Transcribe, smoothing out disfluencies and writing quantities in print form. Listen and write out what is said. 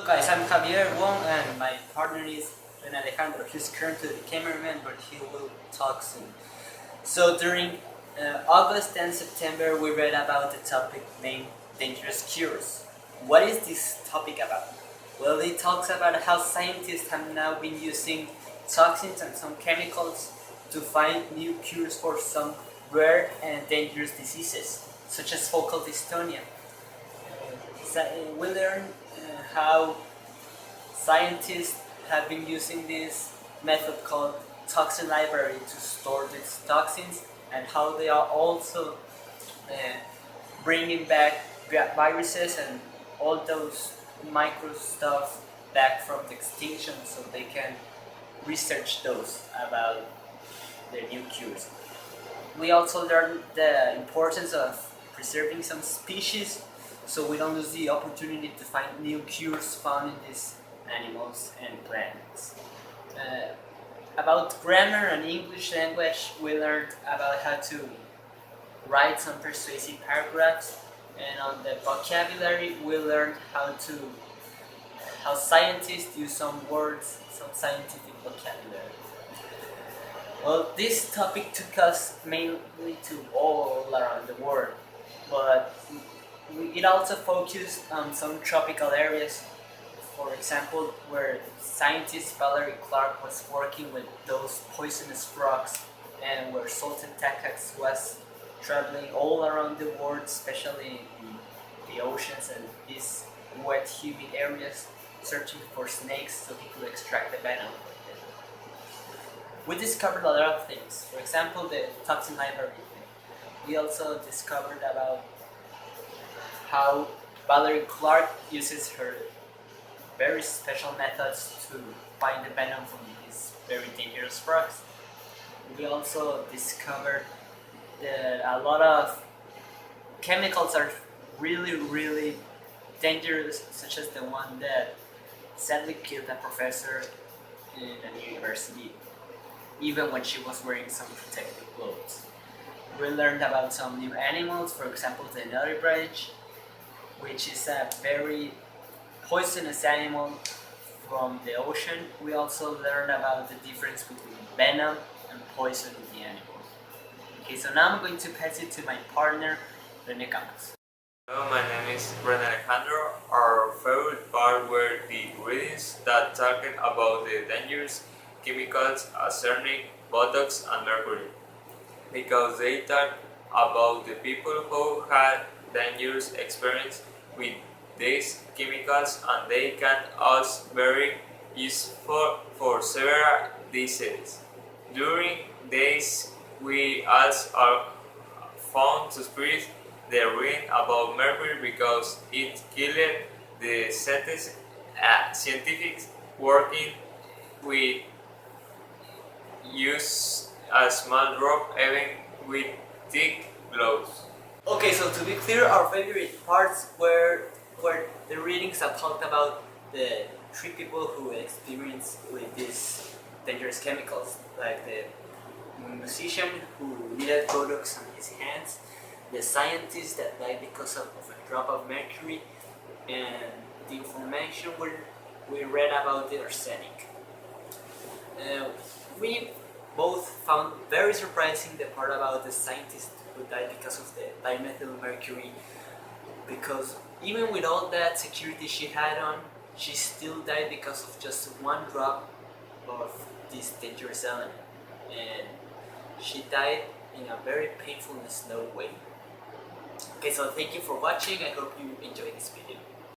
Hello guys, I'm Javier, Wong, and my partner is Alejandro. He's currently the cameraman, but he will talk soon. So during August and September, we read about the topic named dangerous cures. What is this topic about? Well, it talks about how scientists have now been using toxins and some chemicals to find new cures for some rare and dangerous diseases, such as focal dystonia. We learn how scientists have been using this method called toxin library to store these toxins, and how they are also uh, bringing back viruses and all those micro stuff back from the extinction, so they can research those about their new cures. We also learned the importance of preserving some species so we don't lose the opportunity to find new cures found in these animals and plants. About grammar and English language, we learned about how to write some persuasive paragraphs, and on the vocabulary, we learned how scientists use some words, some scientific vocabulary. Well, this topic took us mainly to all around the world, but it also focused on some tropical areas. For example, where scientist Valerie Clark was working with those poisonous frogs, and where Sultan Takacs was traveling all around the world, especially in the oceans and these wet, humid areas, searching for snakes so he could extract the venom. We discovered a lot of things. For example, the toxin library thing. We also discovered about how Valerie Clark uses her very special methods to find the venom from these very dangerous frogs. We also discovered that a lot of chemicals are really dangerous, such as the one that sadly killed a professor in a university, even when she was wearing some protective clothes. We learned about some new animals, for example the nutty which is a very poisonous animal from the ocean. We also learned about the difference between venom and poison in the animals. Okay, so now I'm going to pass it to my partner, Rene Campos. Hello, my name is Alejandro. Our favorite part were the readings that talked about the dangerous chemicals arsenic, botox, and mercury, because they talk about the people who had dangerous experience with these chemicals, and they can also very useful for several diseases. During this, we also found suspicious the reading about mercury because it killed the scientifics working with use a small drop even with thick gloves. Okay, so to be clear, our favorite parts were the readings that talked about the three people who experienced with these dangerous chemicals, like the musician who needed products on his hands, the scientist that died because of a drop of mercury, and the information we read about the arsenic. We both found very surprising the part about the scientist who died because of the dimethyl mercury, because even with all that security she had on, she still died because of just one drop of this dangerous element, and she died in a very painful and slow way. Okay, so thank you for watching. I hope you enjoyed this video.